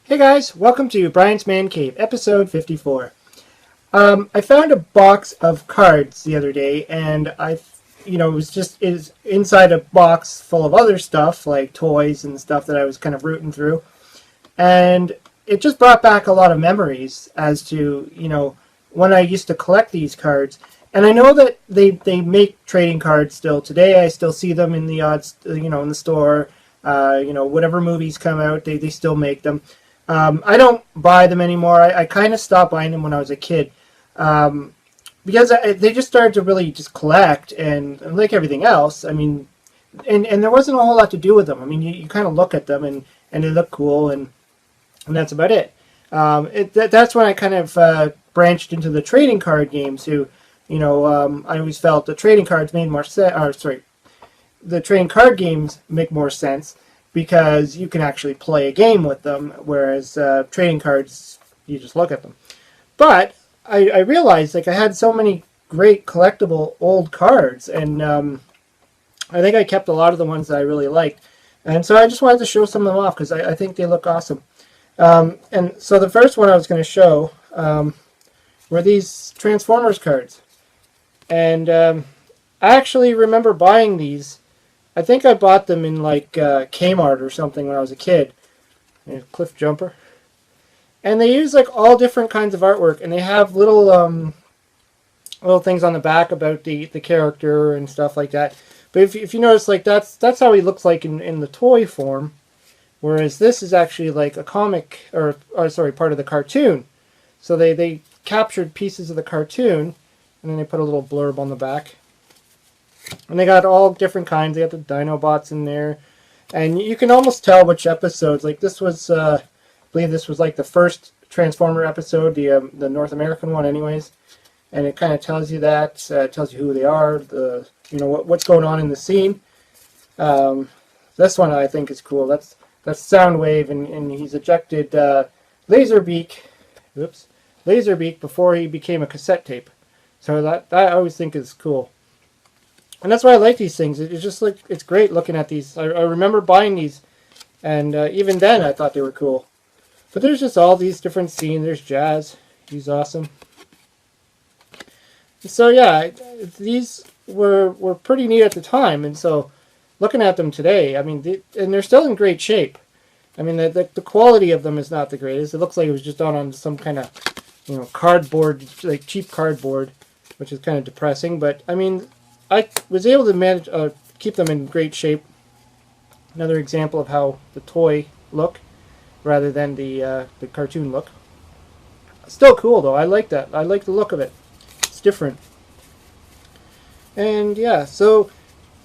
Hey guys, welcome to Brian's Man Cave, episode 54. I found a box of cards the other day, and it was inside a box full of other stuff, like toys and stuff that I was kind of rooting through. And it just brought back a lot of memories as to, when I used to collect these cards. And I know that they make trading cards still today. I still see them in the odds, in the store. Whatever movies come out, they still make them. I don't buy them anymore. I kind of stopped buying them when I was a kid because they just started to really just collect and like everything else. I mean, and there wasn't a whole lot to do with them. I mean, you kind of look at them and they look cool and that's about it. That's when I kind of branched into the trading card games. I always felt the trading cards made more sense. The trading card games make more sense because you can actually play a game with them, whereas trading cards, you just look at them. But I realized I had so many great collectible old cards, and I think I kept a lot of the ones that I really liked. And so I just wanted to show some of them off because I think they look awesome. And so the first one I was going to show were these Transformers cards. And I actually remember buying these. I think I bought them in Kmart or something when I was a kid. Cliff Jumper. And they use all different kinds of artwork, and they have little things on the back about the character and stuff like that. But if you notice, that's how he looks like in the toy form, whereas this is actually like a comic or part of the cartoon. So they captured pieces of the cartoon, and then they put a little blurb on the back. And they got all different kinds. They got the Dinobots in there. And you can almost tell which episodes. This was, I believe this was the first Transformer episode, the North American one anyways. And it kind of tells you that. It tells you who they are, what's going on in the scene. This one I think is cool. That's Soundwave, and he's ejected Laserbeak before he became a cassette tape. So that I always think is cool. And that's why I like these things. It's just it's great looking at these. I remember buying these, and even then I thought they were cool. But there's just all these different scenes. There's Jazz. He's awesome. So yeah, these were pretty neat at the time. And so looking at them today, I mean, they're still in great shape. I mean, the quality of them is not the greatest. It looks like it was just done on some kind of cardboard, cheap cardboard, which is kind of depressing. But I mean, I was able to manage keep them in great shape. Another example of how the toy look rather than the cartoon look. Still cool though. I like that. I like the look of it. It's different. And yeah, so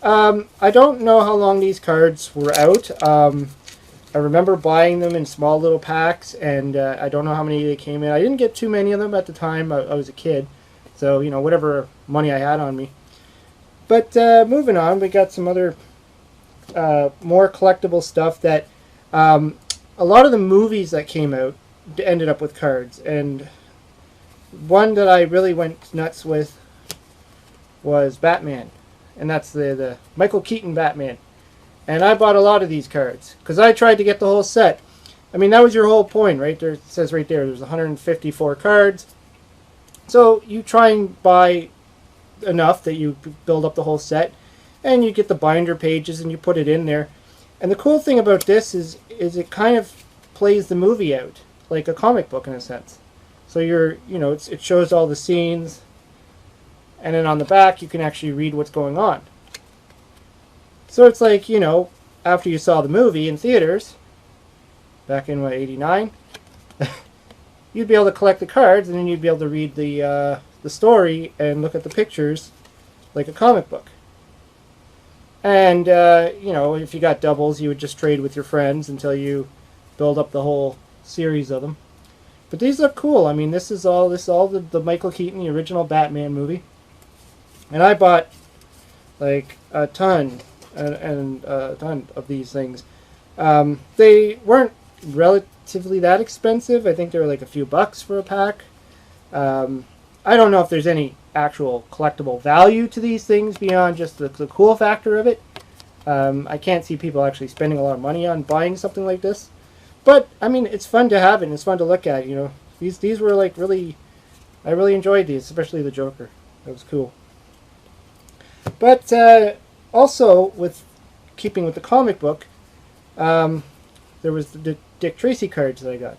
I don't know how long these cards were out. I remember buying them in small little packs, and I don't know how many they came in. I didn't get too many of them at the time. I was a kid, so whatever money I had on me. But moving on, we got some other more collectible stuff that a lot of the movies that came out ended up with cards. And one that I really went nuts with was Batman. And that's the Michael Keaton Batman. And I bought a lot of these cards because I tried to get the whole set. I mean, that was your whole point, right? There, it says right there, there's 154 cards. So you try and buy enough that you build up the whole set, and you get the binder pages and you put it in there. And the cool thing about this is it kind of plays the movie out like a comic book in a sense. So it shows all the scenes, and then on the back you can actually read what's going on. So it's like, after you saw the movie in theaters back in 89, you'd be able to collect the cards, and then you'd be able to read the story and look at the pictures like a comic book. And if you got doubles, you would just trade with your friends until you build up the whole series of them. But these look cool. I mean, this is all the Michael Keaton, the original Batman movie. And I bought a ton of these things. They weren't relatively that expensive. I think they were a few bucks for a pack. I don't know if there's any actual collectible value to these things beyond just the cool factor of it. I can't see people actually spending a lot of money on buying something like this. But I mean, it's fun to have it. And it's fun to look at. You know, these were like really. I really enjoyed these, especially the Joker. That was cool. But also, with keeping with the comic book, there was the Dick Tracy cards that I got.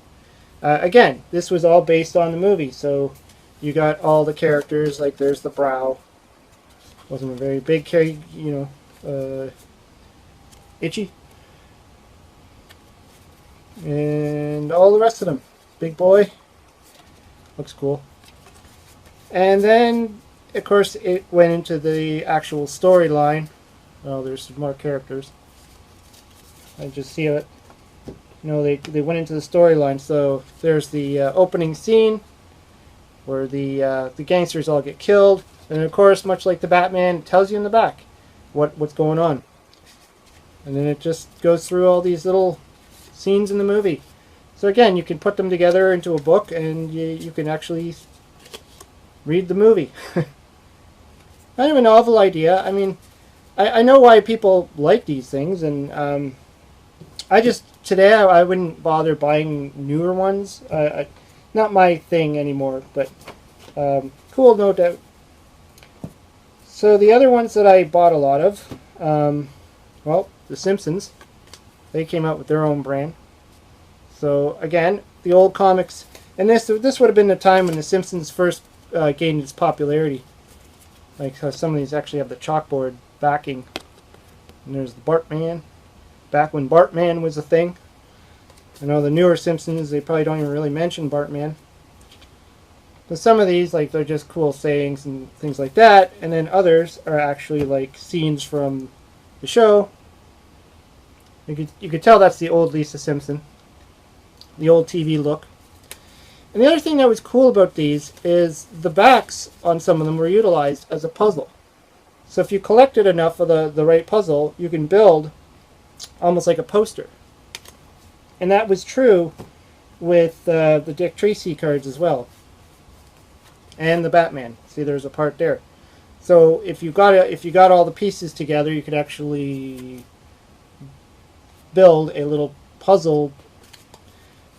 Again, this was all based on the movie, so you got all the characters. Like there's the Brow. Wasn't a very big character, you know. Itchy. And all the rest of them. Big Boy. Looks cool. And then, of course, it went into the actual storyline. Oh, there's some more characters. I just see it. You know, they went into the storyline. So there's the opening scene where the gangsters all get killed, and of course, much like the Batman, it tells you in the back what's going on, and then it just goes through all these little scenes in the movie. So again, you can put them together into a book, and you can actually read the movie. Kind of a novel idea. I mean, I know why people like these things, and today I wouldn't bother buying newer ones. Not my thing anymore, but cool, no doubt. So the other ones that I bought a lot of, well, The Simpsons. They came out with their own brand. So again, the old comics, and this would have been the time when The Simpsons first gained its popularity. Like how some of these actually have the chalkboard backing. And there's the Bartman, back when Bartman was a thing. I know the newer Simpsons, they probably don't even really mention Bartman. But some of these, like, they're just cool sayings and things like that. And then others are actually like scenes from the show. You could tell that's the old Lisa Simpson. The old TV look. And the other thing that was cool about these is the backs on some of them were utilized as a puzzle. So if you collected enough of the right puzzle, you can build almost like a poster. And that was true with the Dick Tracy cards as well. And the Batman. See, there's a part there. So if you got all the pieces together, you could actually build a little puzzle,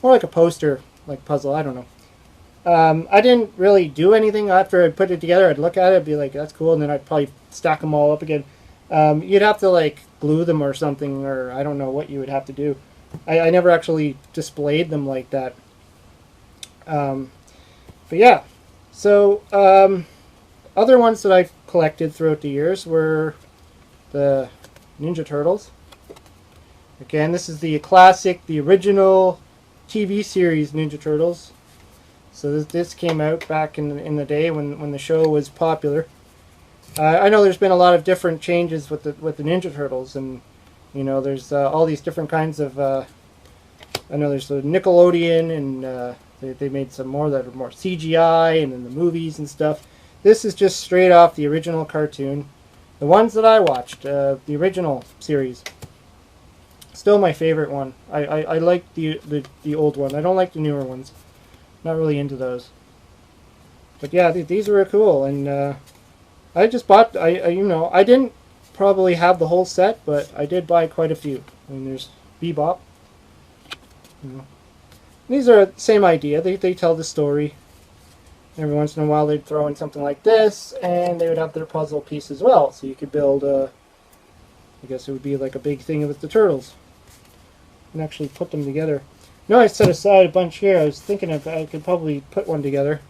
more like a poster, like puzzle. I don't know. I didn't really do anything after I put it together. I'd look at it, be like, "That's cool," and then I'd probably stack them all up again. You'd have to like glue them or something, or I don't know what you would have to do. I never actually displayed them like that. But yeah, so other ones that I've collected throughout the years were the Ninja Turtles. Again, this is the classic, the original TV series Ninja Turtles. So this came out back in the day when the show was popular. I know there's been a lot of different changes with the Ninja Turtles, and you know there's all these different kinds of. I know there's the Nickelodeon, and they made some more that are more CGI, and then the movies and stuff. This is just straight off the original cartoon. The ones that I watched, the original series. Still my favorite one. I like the old one. I don't like the newer ones. Not really into those. But yeah, these were cool, and I just bought. I didn't probably have the whole set, but I did buy quite a few. I mean, there's Bebop. You know. These are the same idea. They tell the story. Every once in a while, they'd throw in something like this, and they would have their puzzle piece as well. So you could build I guess it would be like a big thing with the turtles. And actually put them together. No, I set aside a bunch here. I was thinking if I could probably put one together.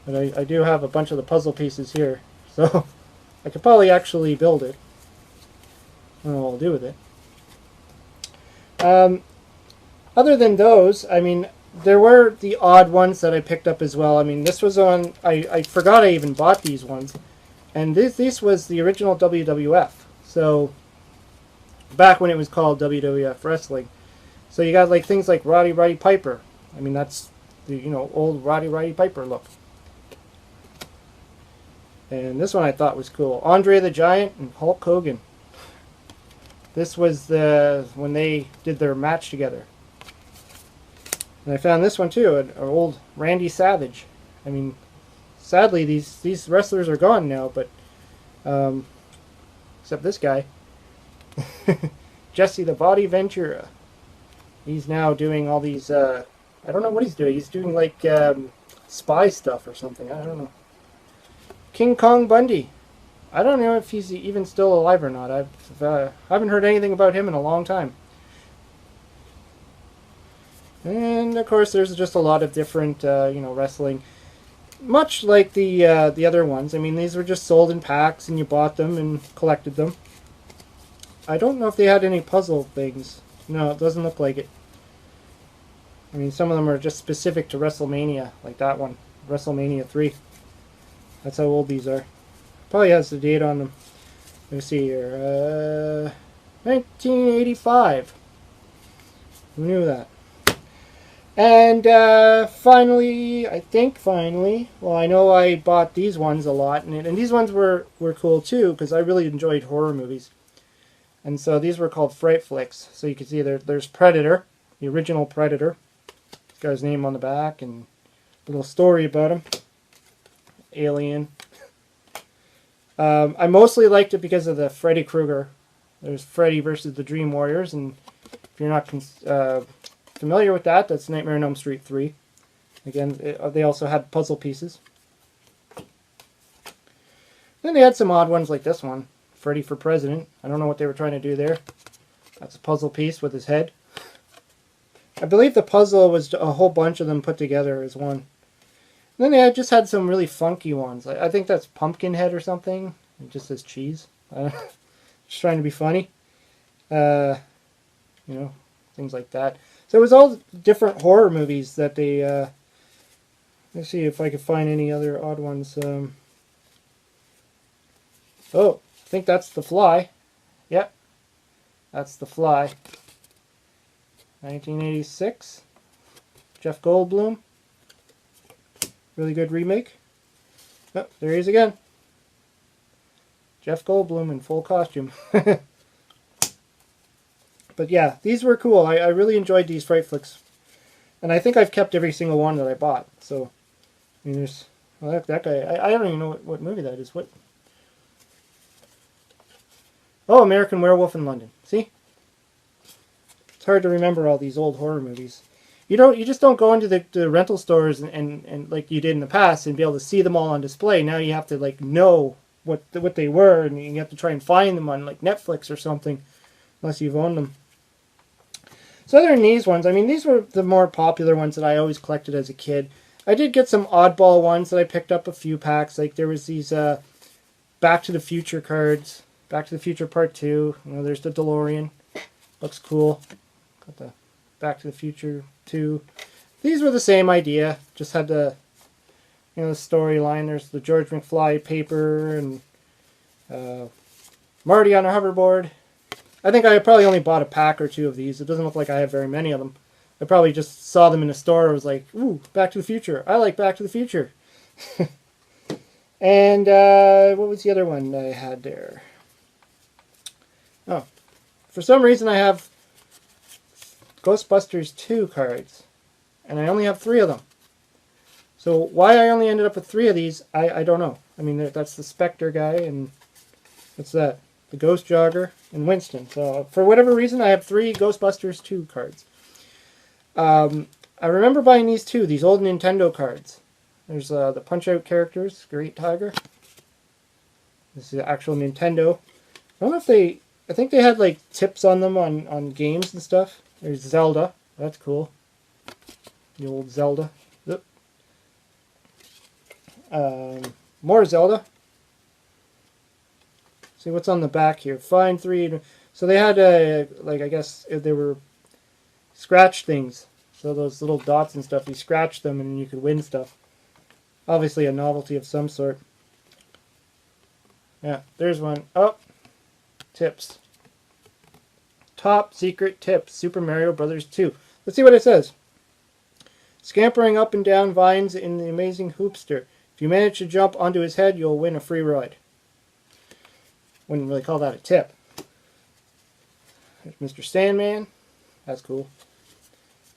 But I do have a bunch of the puzzle pieces here. So I could probably actually build it. I don't know what I'll do with it. Other than those, I mean, there were the odd ones that I picked up as well. I mean, this was on... I forgot I even bought these ones. And this was the original WWF. So back when it was called WWF Wrestling. So you got like things like Roddy Piper. I mean, that's the old Roddy Piper look. And this one I thought was cool. Andre the Giant and Hulk Hogan. This was when they did their match together. And I found this one too, an old Randy Savage. I mean, sadly these wrestlers are gone now, but except this guy. Jesse the Body Ventura. He's now doing all these, I don't know what he's doing. He's doing like spy stuff or something. I don't know. King Kong Bundy. I don't know if he's even still alive or not. Haven't heard anything about him in a long time. And of course, there's just a lot of different, wrestling. Much like the other ones. I mean, these were just sold in packs, and you bought them and collected them. I don't know if they had any puzzle things. No, it doesn't look like it. I mean, some of them are just specific to WrestleMania, like that one, WrestleMania 3. That's how old these are. Probably has the date on them. Let me see here. 1985. Who knew that? And finally, well, I know I bought these ones a lot, and these ones were cool too, because I really enjoyed horror movies. And so these were called Fright Flicks. So you can see there's Predator, the original Predator. This guy's name on the back, and a little story about him. Alien. I mostly liked it because of the Freddy Krueger. There's Freddy versus the Dream Warriors, and if you're not familiar with that, that's Nightmare on Elm Street 3. Again, they also had puzzle pieces. Then they had some odd ones like this one, Freddy for President. I don't know what they were trying to do there. That's a puzzle piece with his head. I believe the puzzle was a whole bunch of them put together as one. And then they just had some really funky ones. I think that's Pumpkinhead or something. It just says cheese. Just trying to be funny. Things like that. So it was all different horror movies that they... let's see if I could find any other odd ones. Oh, I think that's The Fly. Yep. That's The Fly. 1986. Jeff Goldblum. Really good remake. Oh, there he is again. Jeff Goldblum in full costume. But yeah, these were cool. I really enjoyed these Fright Flicks. And I think I've kept every single one that I bought. So, I mean, there's... Well, that guy... I don't even know what movie that is. What? Oh, American Werewolf in London. See? It's hard to remember all these old horror movies. You just don't go into the rental stores and like you did in the past and be able to see them all on display. Now you have to like know what they were, and you have to try and find them on like Netflix or something, unless you've owned them. So other than these ones, I mean, these were the more popular ones that I always collected as a kid. I did get some oddball ones that I picked up a few packs. Like there was these Back to the Future cards, Back to the Future Part 2. There's the DeLorean, looks cool. Got the Back to the Future 2. These were the same idea, just had the the storyline. There's the George McFly paper and Marty on a hoverboard. I think I probably only bought a pack or two of these. It doesn't look like I have very many of them. I probably just saw them in the store and was like, ooh, Back to the Future. I like Back to the Future. And what was the other one I had there? Oh, for some reason I have Ghostbusters 2 cards, and I only have 3 of them. So why I only ended up with 3 of these, I don't know. I mean, that's the Spectre guy, and what's that? The Ghost Jogger, and Winston. So for whatever reason, I have 3 Ghostbusters 2 cards. I remember buying these too, these old Nintendo cards. There's the Punch-Out characters, Great Tiger. This is the actual Nintendo. I don't know if they... I think they had like tips on them on games and stuff. There's Zelda. That's cool. The old Zelda. Yep. More Zelda. See what's on the back here. Find 3. So they had like, I guess they were scratch things. So those little dots and stuff, you scratch them and you could win stuff. Obviously a novelty of some sort. Yeah, there's one. Oh, tips. Top secret tips. Super Mario Brothers 2. Let's see what it says. Scampering up and down vines in the amazing hoopster. If you manage to jump onto his head, you'll win a free ride. Wouldn't really call that a tip. There's Mr. Sandman. That's cool.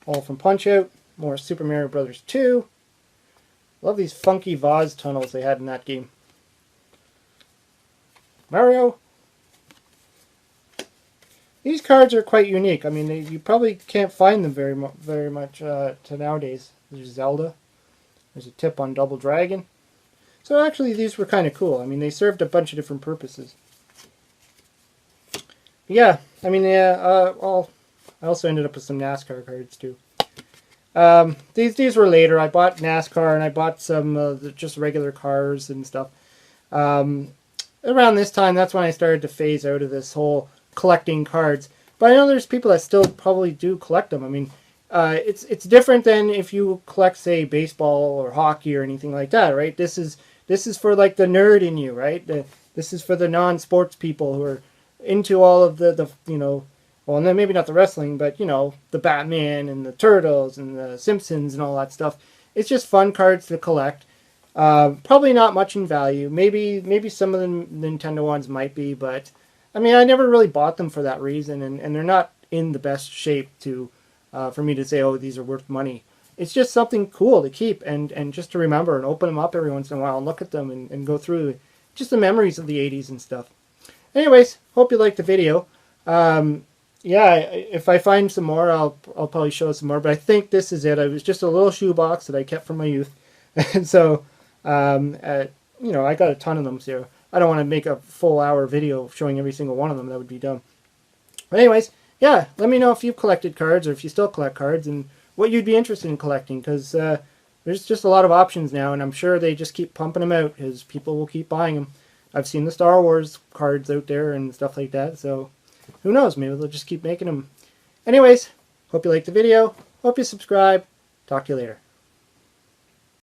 All from Punch-Out. More Super Mario Brothers 2. Love these funky vase tunnels they had in that game. Mario. These cards are quite unique. I mean, you probably can't find them very much to nowadays. There's Zelda. There's a tip on Double Dragon. So actually, these were kind of cool. I mean, they served a bunch of different purposes. Yeah, I mean, yeah. Well, I also ended up with some NASCAR cards too. These were later. I bought NASCAR and I bought some just regular cars and stuff. Around this time, that's when I started to phase out of this whole collecting cards. But I know there's people that still probably do collect them. I mean, it's different than if you collect, say, baseball or hockey or anything like that, right? This is for like the nerd in you, right? This is for the non-sports people who are into all of the well, maybe not the wrestling, but the Batman and the Turtles and the Simpsons and all that stuff. It's just fun cards to collect. Probably not much in value. Maybe some of the Nintendo ones might be, but I mean, I never really bought them for that reason, and they're not in the best shape to for me to say, oh, these are worth money. It's just something cool to keep and just to remember and open them up every once in a while and look at them and go through just the memories of the 80s and stuff. Anyways, hope you liked the video. Yeah, if I find some more, I'll probably show some more. But I think this is it. It was just a little shoebox that I kept from my youth, and so I got a ton of them. So I don't want to make a full hour video showing every single one of them. That would be dumb. But anyways, yeah, let me know if you've collected cards or if you still collect cards and what you'd be interested in collecting, because there's just a lot of options now, and I'm sure they just keep pumping them out because people will keep buying them. I've seen the Star Wars cards out there and stuff like that, so who knows, maybe they'll just keep making them. Anyways, hope you liked the video, hope you subscribe, talk to you later.